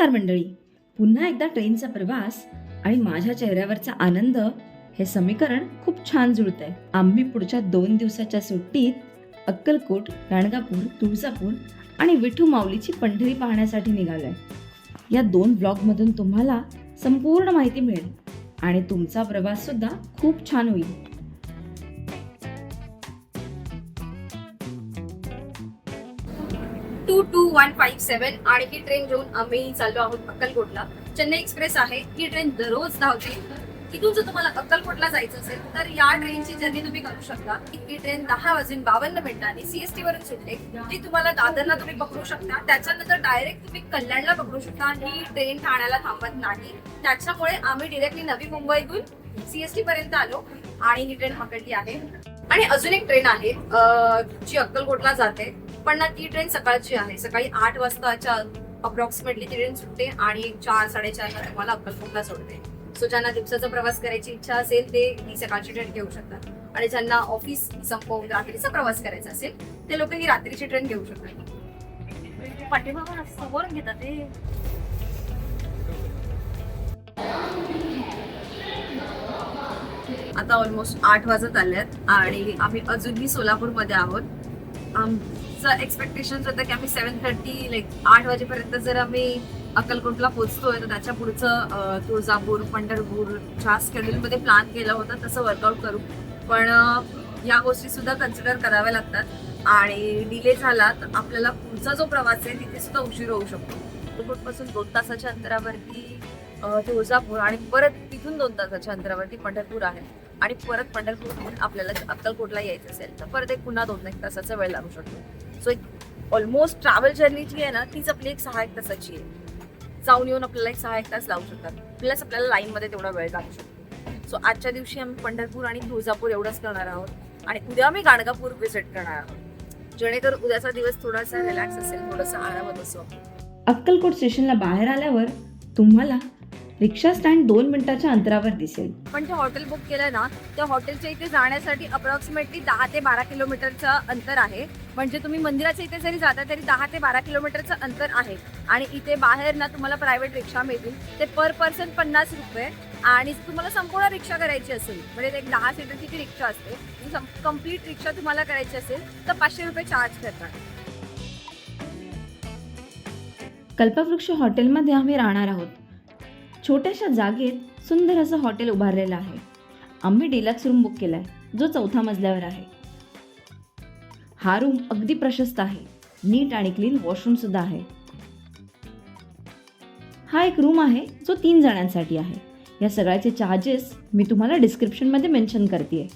नमस्कार मंडळी, पुन्हा एकदा ट्रेनचा प्रवास आणि माझ्या चेहऱ्यावरचा आनंद हे समीकरण खूप छान जुळतंय. आम्ही पुढच्या 2 दिवसाच्या सुट्टीत अक्कलकोट, गाणगापूर, तुळजापूर आणि विठू माऊलीची पंढरी पाहण्यासाठी निघालोय. या 2 ब्लॉगमधून तुम्हाला संपूर्ण माहिती मिळेल आणि तुमचा प्रवास सुद्धा खूप छान होईल. टू 2157 आणि ही ट्रेन घेऊन आम्ही चाललो आहोत अक्कलकोटला. चेन्नई एक्सप्रेस आहे. ही ट्रेन दररोज धावते. तिथून जर तुम्हाला अक्कलकोटला जायचं असेल तर या ट्रेनची जर्नी तुम्ही करू शकता. ही ट्रेन 10:52 CST वरून सुटते. जी तुम्हाला दादरला तुम्ही पकडू शकता. त्याच्यानंतर डायरेक्ट तुम्ही कल्याणला पकडू शकता. ही ट्रेन ठाण्याला थांबत नाही. त्याच्यामुळे आम्ही डिरेक्टली नवी मुंबईतून CST पर्यंत आलो आणि ही ट्रेन पकडली आहे. आणि अजून एक ट्रेन आहे जी अक्कलकोटला जाते, पण ना ती ट्रेन सकाळची आहे. सकाळी 8 वाजताच्या अप्रॉक्सिमेटली ती ट्रेन सुटते आणि 4-4:30 ला तुम्हाला अक्कलकोटला सोडते. सो ज्यांना दिवसाचा प्रवास करायची इच्छा असेल ते ही सकाळची ट्रेन घेऊ शकतात आणि ज्यांना ऑफिस संपवून रात्रीचा प्रवास करायचा असेल ते लोक ही रात्रीची ट्रेन घेऊ शकतात. पाठीमागून समोरून घेतात ते. आता ऑलमोस्ट 8 वाजत आल्यात आणि आम्ही अजूनही सोलापूरमध्ये आहोत. आमचं एक्सपेक्टेशन होतं की आम्ही 7:30 8 वाजेपर्यंत जर आम्ही अक्कलकोटला पोहोचतोय तर त्याच्या पुढचं तुळजापूर, पंढरपूरच्या शेड्यूलमध्ये प्लॅन केलं होतं तसं वर्कआउट करू. पण या गोष्टी सुद्धा कन्सिडर कराव्या लागतात आणि डिले झाला तर आपल्याला पुढचा जो प्रवास आहे तिथे सुद्धा उशीर होऊ शकतो. अक्कलकोटपासून 2 तासाच्या अंतरावरती तुळजापूर आणि परत तिथून 2 तासाच्या अंतरावरती पंढरपूर आहे आणि परत पंढरपूरहून आपल्याला अक्कलकोटला यायचं असेल तर परत एक पुन्हा 2-1 तासाचा वेळ लागू शकतो. सो एक ऑलमोस्ट ट्रॅव्हल जर्नी जी आहे ना तीच आपली एक 6-1 तासाची आहे. जाऊन येऊन आपल्याला एक 6-1 तास लागू शकतात. प्लस आपल्याला लाईनमध्ये तेवढा वेळ लागू शकतो. सो आजच्या दिवशी आम्ही पंढरपूर आणि तुळजापूर एवढंच करणार आहोत आणि उद्या आम्ही गाणगापूर व्हिजिट करणार आहोत, जेणेकरून उद्याचा दिवस थोडासा रिलॅक्स असेल, थोडासा आरामात असो. अक्कलकोट स्टेशनला बाहेर आल्यावर तुम्हाला रिक्षा स्टँड 2 मिनिटाच्या अंतरावर दिसेल. पण जे हॉटेल बुक केलं ना त्या हॉटेलच्या इथे जाण्यासाठी अप्रॉक्सिमेटली 10 ते 12 किलोमीटरचं अंतर आहे. म्हणजे तुम्ही मंदिराच्या इथे जरी जाता तरी 10 ते 12 किलोमीटरचं अंतर आहे. आणि इथे बाहेर ना तुम्हाला प्रायव्हेट रिक्षा मिळतील. ते पर पर्सन 50 रुपये. आणि तुम्हाला संपूर्ण रिक्षा करायची असेल म्हणजे एक 10 सीटरची ती रिक्षा असते, कम्प्लीट रिक्षा तुम्हाला करायची असेल तर 500 रुपये चार्ज करतात. कल्पवृक्ष हॉटेलमध्ये आम्ही राहणार आहोत. छोट्याशा जागेत सुंदर असं हॉटेल उभारलेलं आहे. आम्ही डिलक्स रूम बुक केलाय जो 4थ्या मजल्यावर आहे. हा रूम अगदी प्रशस्त आहे. नीट आणि क्लीन वॉशरूम सुद्धा आहे. हा एक रूम आहे जो 3 जणांसाठी आहे. या सगळ्याचे चार्जेस मी तुम्हाला डिस्क्रिप्शन मध्ये मेन्शन करतेय.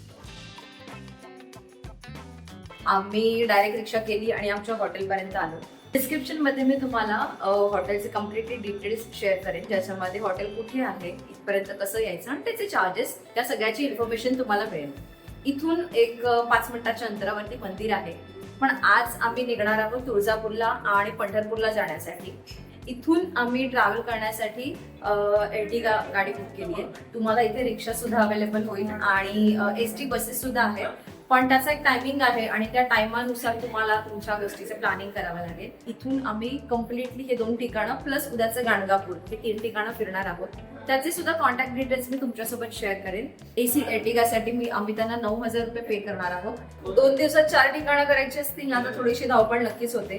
आम्ही डायरेक्ट रिक्षा केली आणि आमच्या हॉटेलपर्यंत आलो. डिस्क्रिप्शन मध्ये मी तुम्हाला हॉटेलचे कम्प्लिटली डिटेल्स शेअर करेन, ज्याच्यामध्ये हॉटेल कुठे आहे, इथपर्यंत कसं यायचं आणि त्याचे चार्जेस, त्या सगळ्याची इन्फॉर्मेशन तुम्हाला मिळेल. इथून एक 5 मिनिटाच्या अंतरावरती मंदिर आहे. पण आज आम्ही निघणार आहोत तुळजापूरला आणि पंढरपूरला जाण्यासाठी. इथून आम्ही ट्रॅव्हल करण्यासाठी एर्टिगा गाडी बुक केली आहे. तुम्हाला इथे रिक्षा सुद्धा अवेलेबल होईल आणि ST बसेस सुद्धा आहेत. पण त्याचा एक टायमिंग आहे आणि त्या टायमानुसार तुम्हाला तुमच्या गोष्टीचं प्लॅनिंग करावं लागेल. इथून आम्ही कम्प्लिटली हे 2 ठिकाणं प्लस उद्याचं गाणगापूर हे 3 ठिकाणं फिरणार आहोत. त्याचे सुद्धा कॉन्टॅक्ट डिटेल्स मी तुमच्यासोबत शेअर करेन. AC एर्टिगासाठी आम्ही त्यांना 9,000 रुपये पे करणार आहोत. 2 दिवसात 4 ठिकाणं करायची असतील ना तर थोडीशी धावपळ नक्कीच होते,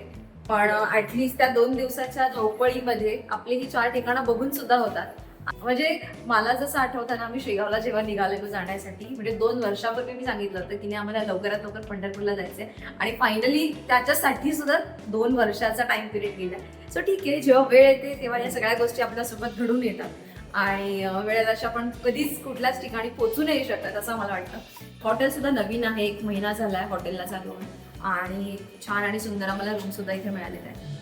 पण ऍटलिस्ट त्या 2 दिवसाच्या धावपळीमध्ये आपली ही 4 ठिकाणं बघून सुद्धा होतात. म्हणजे मला जसं आठवतं ना, आम्ही शेगावला जेव्हा निघालेलो जाण्यासाठी, म्हणजे 2 वर्षापूर्वी मी सांगितलं होतं की आम्हाला लवकरात लवकर पंढरपूरला जायचंय आणि फायनली त्याच्यासाठी सुद्धा 2 वर्षाचा टाइम पिरियड गेला. सो ठीक आहे, जेव्हा वेळ येते तेव्हा या सगळ्या गोष्टी आपल्यासोबत घडून येतात आणि वेळेला अशा आपण कधीच कुठल्याच ठिकाणी पोहोचू नाही शकत असं मला वाटतं. हॉटेल सुद्धा नवीन आहे, 1 महिना झालाय हॉटेलला चालवून आणि छान आणि सुंदर आम्हाला रूम सुद्धा इथे मिळालेला आहे.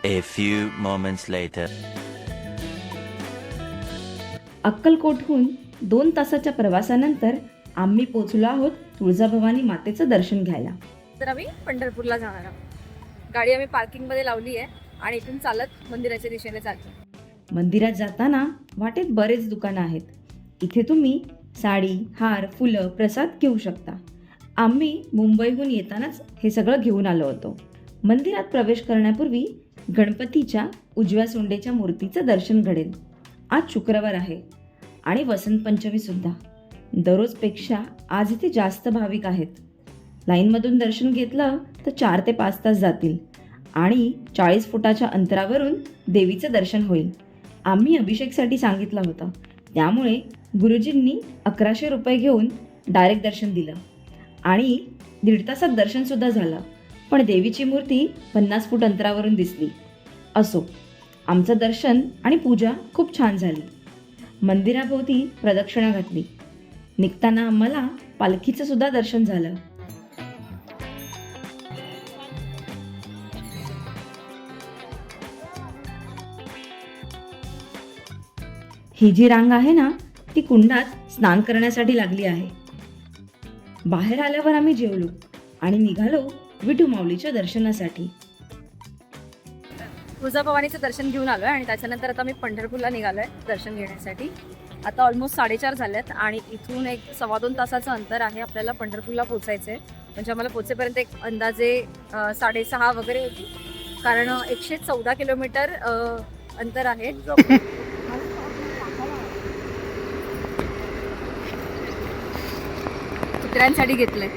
A few moments later. अक्कलकोटहून 2 तासाच्या प्रवासानंतर आम्ही पोहोचलो आहोत तुळजाभवानी मातेचं दर्शन घ्यायला. तर आम्ही पंढरपूरला जाणार आहोत. गाडी आम्ही पार्किंगमध्ये लावली आहे आणि इथून चालत मंदिराच्या दिशेने चालतो. मंदिरात जाताना वाटेत बरेच दुकानं आहेत. इथे तुम्ही साडी, हार, फुलं, प्रसाद घेऊ शकता. आम्ही मुंबईहून येतानाच हे सगळं घेऊन आलो होतो. मंदिरात प्रवेश करण्यापूर्वी गणपतीच्या उजव्या सोंडेच्या मूर्तीचं दर्शन घडेल. आज शुक्रवार आहे आणि वसंत पंचमी सुद्धा. दररोजपेक्षा आज इथे जास्त भाविक आहेत. लाईनमधून दर्शन घेतलं तर 4 ते 5 तास जातील आणि 40 फुटाच्या अंतरावरून देवीचं दर्शन होईल. आम्ही अभिषेकसाठी सांगितलं होतं, त्यामुळे गुरुजींनी 1100 रुपये घेऊन डायरेक्ट दर्शन दिलं आणि 1.5 तासात दर्शनसुद्धा झालं. पण देवीची मूर्ती 50 फूट अंतरावरून दिसली. असो, आमचं दर्शन आणि पूजा खूप छान झाली. मंदिराभोवती प्रदक्षिणा घातली. निघताना आम्हाला पालखीचं सुद्धा दर्शन झालं. ही जी रांग आहे ना, ती कुंडात स्नान करण्यासाठी लागली आहे. बाहेर आल्यावर आम्ही जेवलो आणि निघालो विठू माऊलीच्या दर्शनासाठी. तुळजाभवानीचं दर्शन घेऊन आलोय आणि त्याच्यानंतर आता मी पंढरपूरला निघालोय दर्शन घेण्यासाठी. आता ऑलमोस्ट 4:30 झाल्यात आणि इथून एक 2.25 तासाचं अंतर आहे. आपल्याला पंढरपूरला पोचायचं आहे. म्हणजे आम्हाला पोचेपर्यंत एक अंदाजे 6:30 वगैरे होती, कारण 114 किलोमीटर अंतर आहे. कुत्र्यांसाठी घेतलंय.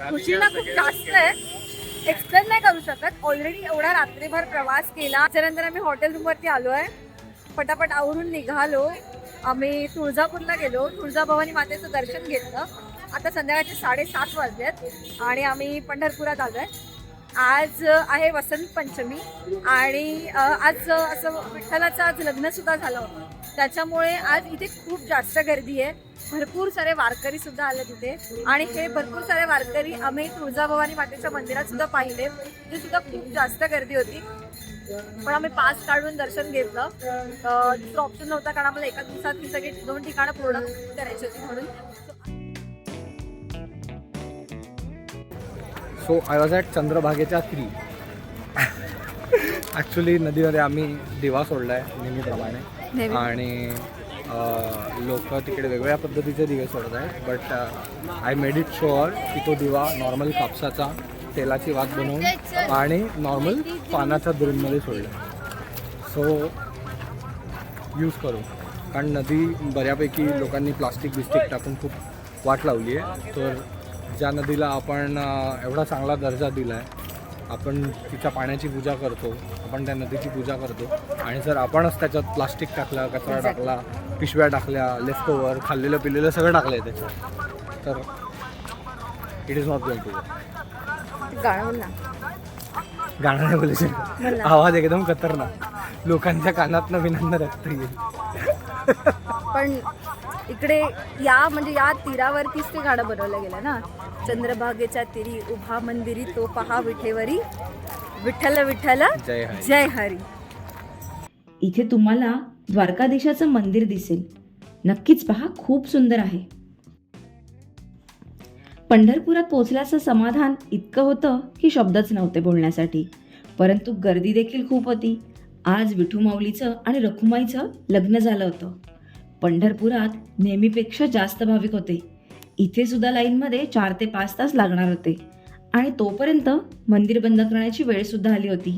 खुशी ना खूप जास्त आहे, एक्सप्लेन नाही करू शकत. ऑलरेडी एवढा रात्रीभर प्रवास केला. त्याच्यानंतर आम्ही हॉटेल रूमवरती आलो आहे. पटापट आवरून निघालो. आम्ही तुळजापूरला गेलो, तुळजाभवानी मातेचं दर्शन घेतलं. आता संध्याकाळचे 7:30 वाजलेत आणि आम्ही पंढरपुरात आलो आहे. आज आहे वसंत पंचमी आणि आज असं विठ्ठलाचं आज लग्नसुद्धा झालं होतं. त्याच्यामुळे आज इथे खूप जास्त गर्दी आहे. भरपूर सारे वारकरी सुद्धा आले तिथे आणि हे भरपूर सारे वारकरी आम्ही तुळजाभवानी मातेच्या मंदिरात सुद्धा पाहिले. तिथे सुद्धा खूप जास्त गर्दी होती. पण आम्ही पास काढून दर्शन घेतलं. दुसरा ऑप्शन नव्हता, कारण आम्हाला एका दिवसात ही सगळी 2 ठिकाणं पूर्ण करायची होती म्हणून. सो आय वॉज ॲट चंद्रभागेच्या 3. ॲक्च्युली नदीमध्ये आम्ही दिवा सोडला आहे नेहमीप्रमाणे आणि लोक तिकडे वेगवेगळ्या पद्धतीचे दिवे सोडत आहेत. But I made it sure की तो दिवा नॉर्मल कापसाचा तेलाची वात बनवून आणि नॉर्मल पानाच्या द्रोणमध्ये सोडला. सो यूज करू, कारण नदी बऱ्यापैकी लोकांनी प्लास्टिक बिस्टिक टाकून खूप वाट लावली आहे. तर ज्या नदीला आपण एवढा चांगला दर्जा दिला आहे, आपण तिच्या पाण्याची पूजा करतो, आपण त्या नदीची पूजा करतो आणि जर आपणच त्याच्यात प्लास्टिक टाकला, कचरा टाकला, पिशव्या टाकल्या, लेफ्ट ओव्हर खाल्लेलं पिलेलं सगळं टाकलं आहे त्याच्यात, तर it is not going to work. गाणं नाही बोलू शकत, आवाज एकदम खतरनाक, लोकांच्या कानातनं विनांना रक्त येईल. पण इकडे या तीरावरतीच ते गाणं बनवलं गेलं ना. चंद्रभागेच्या तीरी उभा मंदिरी तो पहा विठेवरी, विठ्ठल विठ्ठल जय हरी. इथे तुम्हाला द्वारकाधीशाचं मंदिर दिसेल. नक्कीच पहा, खूप सुंदर आहे. पंढरपुरात पोहोचल्याचं समाधान इतकं होतं की शब्दच नव्हते बोलण्यासाठी. परंतु गर्दी देखील खूप होती. आज विठू माऊलीचं आणि रखुमाईचं लग्न झालं होतं. पंढरपुरात नेहमीपेक्षा जास्त भाविक होते. इथे सुद्धा लाईनमध्ये 4 ते 5 तास लागणार होते आणि तोपर्यंत मंदिर बंद करण्याची वेळ सुद्धा आली होती.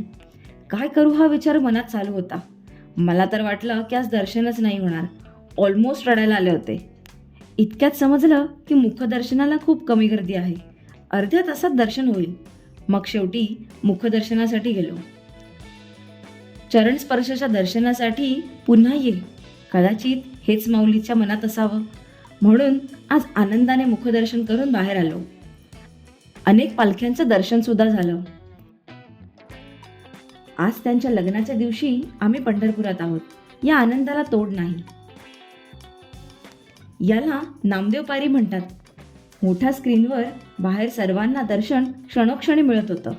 काय करू हा विचार मनात चालू होता. मला तर वाटलं की आज दर्शनच नाही होणार. ऑलमोस्ट रडायला आले होते. इतक्यात समजलं की मुखदर्शनाला खूप कमी गर्दी आहे. अर्ध्या तासात दर्शन होईल. मग शेवटी मुखदर्शनासाठी गेलो. चरण स्पर्शाच्या दर्शनासाठी पुन्हा ये, कदाचित हेच माऊलीच्या मनात असावं. म्हणून आज आनंदाने मुखदर्शन करून बाहेर आलो. अनेक पालख्यांचं दर्शन सुद्धा झालं. आज त्यांच्या लग्नाच्या दिवशी आम्ही पंढरपुरात आहोत. या आनंदाला तोड नाही. याला नामदेव पायरी म्हणतात. मोठ्या स्क्रीनवर बाहेर सर्वांना दर्शन क्षणोक्षणी मिळत होतं.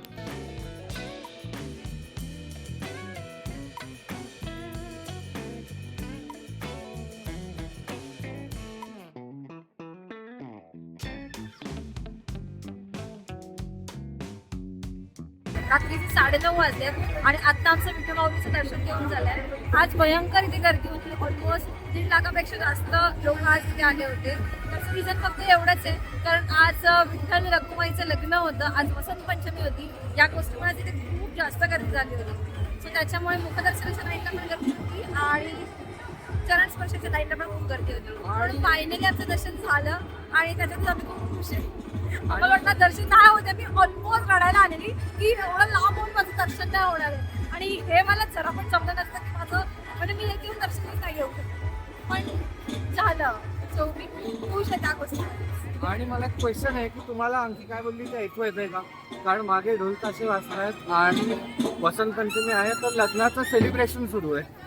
रात्रीचे 9:30 वाजले आणि आता आमचं विठ्ठल माऊलीचं दर्शन घेऊन झालंय. आज भयंकर इथे गर्दी होती. ऑलमोस्ट 1.5 लाखापेक्षा जास्त लोक आज इथे आले होते. त्याचं रिझन फक्त एवढंच आहे, कारण आज विठ्ठल रखुमाईचं लग्न होतं, आज वसंत पंचमी होती. या गोष्टीमुळे तिथे खूप जास्त गर्दी झाली होती. सो त्याच्यामुळे मुखदर्शनाच्या लाईनला पण गर्दी होती आणि चरण स्पर्शाच्या लाईनला पण खूप गर्दी होती. म्हणून फायनली आमचं दर्शन झालं आणि त्याच्यात आम्ही खूप खुश आहे. मला वाटतं दर्शन नाही होते, मी ऑलमोस्ट रडायला आलेली की एवढं लांब होऊन माझं दर्शन नाही होणार आहे. आणि हे मला जरा पण जमलं नसतं की माझं म्हणजे मी येऊन दर्शनच नाही घेऊ शकत, पण झालं. सो मी खूप खुश आहे त्या गोष्टी. आणि मला एक क्वेश्चन आहे की तुम्हाला आणखी काय बोलली ते ऐकू येतंय का? कारण मागे ढोल ताशे वाजत आहेत आणि वसंत पंचमी आहे, तर लग्नाचं सेलिब्रेशन सुरू आहे.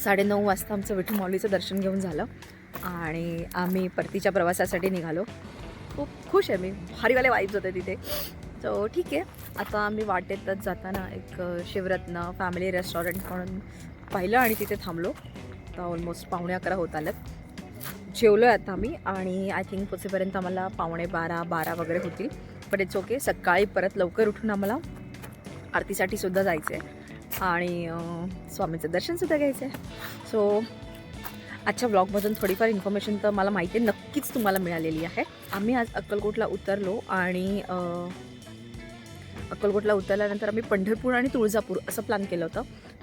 9:30 वाजता आमचं विठ्ठल माऊलीचं दर्शन घेऊन झालं आणि आम्ही परतीच्या प्रवासासाठी निघालो. खूप खुश आहे मी, भारीवाले वाईब्स होते तिथे. सो ठीक आहे, आता आम्ही वाटेतच जाताना एक शिवरत्न फॅमिली रेस्टॉरंट म्हणून पाहिलं आणि तिथे थांबलो. आता ऑलमोस्ट 11:15 होत आलं. जेवलो आहे आता आम्ही आणि आय थिंक पोचेपर्यंत आम्हाला 11:15 वगैरे होतील. पण इट्स ओके, सकाळी परत लवकर उठून आम्हाला आरतीसाठी सुद्धा जायचं आहे आणि स्वामींचं दर्शनसुद्धा घ्यायचं आहे. सो आजच्या ब्लॉगमधून थोडीफार इन्फॉर्मेशन तर मला माहिती आहे नक्कीच तुम्हाला मिळालेली आहे. आम्ही आज अक्कलकोटला उतरलो आणि अक्कलकोटला उतरल्यानंतर आम्ही पंढरपूर आणि तुळजापूर असं प्लॅन केलं होतं.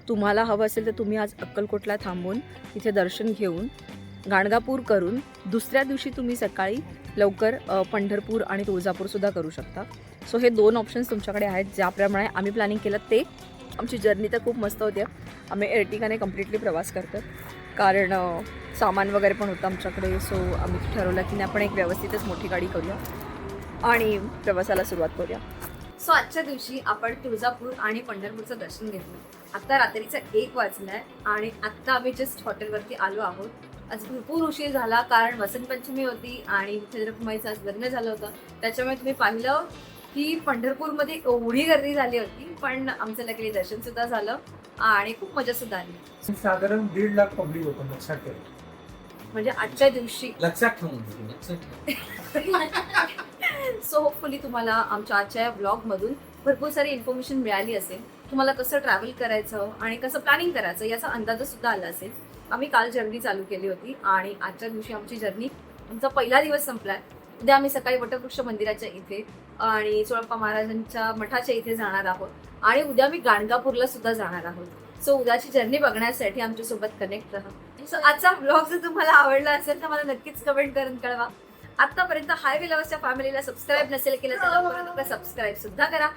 तुम्हाला हवं असेल तर तुम्ही आज अक्कलकोटला थांबून तिथे दर्शन घेऊन गाणगापूर करून दुसऱ्या दिवशी तुम्ही सकाळी लवकर पंढरपूर आणि तुळजापूरसुद्धा करू शकता. सो हे 2 ऑप्शन्स तुमच्याकडे आहेत. ज्याप्रमाणे आम्ही प्लॅनिंग केलं ते. आमची जर्नी तर खूप मस्त होती. आम्ही एर्टिगाने कम्प्लिटली प्रवास करतो कारण सामान वगैरे पण होतं आमच्याकडे. सो आम्ही ठरवलं की आपण एक व्यवस्थितच मोठी गाडी करूया आणि प्रवासाला सुरुवात करूया. सो आजच्या दिवशी आपण तुळजापूर आणि पंढरपूरचं दर्शन घेतलं. आत्ता रात्रीचा 1 वाजला आहे आणि आत्ता आम्ही जस्ट हॉटेलवरती आलो आहोत. आज भरपूर उशीर झाला कारण वसंत पंचमी होती आणि विठ्ठल रखुमाईचं आज लग्न झालं होतं. त्याच्यामुळे तुम्ही पाहिलं की पंढरपूरमध्ये एवढी गर्दी झाली होती, पण आमचं लकीली दर्शनसुद्धा झालं आणि खूप मजासुद्धा आली. साधारण 1.5 लाख पब्लिक होतं, लक्षात ठेव. म्हणजे आजच्या दिवशी लक्षात ठेवून. सो होपफुली तुम्हाला आमच्या आजच्या ब्लॉगमधून भरपूर सारी इन्फॉर्मेशन मिळाली असेल. तुम्हाला कसं ट्रॅव्हल करायचं आणि कसं प्लॅनिंग करायचं याचा अंदाजसुद्धा आला असेल. आम्ही काल जर्नी चालू केली होती आणि आजच्या दिवशी आमची जर्नी आमचा पहिला दिवस संपला आहे. उद्या आम्ही सकाळी वटवृक्ष मंदिराच्या इथे आणि चोळप्पा महाराजांच्या मठाच्या इथे जाणार आहोत आणि उद्या आम्ही गाणगापूरला सुद्धा जाणार आहोत. सो उद्याची जर्नी बघण्यासाठी आमच्यासोबत कनेक्ट राहा. सो आजचा ब्लॉग जर तुम्हाला आवडला असेल तर मला नक्कीच कमेंट करून कळवा. आतापर्यंत हायवे लव्हर्सच्या फॅमिलीला सबस्क्राईब नसेल केलं तर लवकरात सबस्क्राईब सुद्धा करा.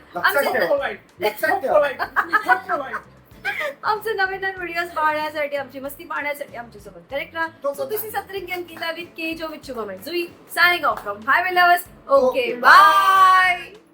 आमचे नवीन नवीन व्हिडिओज पाहण्यासाठी, आमची मस्ती पाहण्यासाठी आमच्यासोबत कनेक्ट राहा. So this is Satrigan Gita with KJ with Shubham and Zui signing off from Highway Lovers. Okay, bye.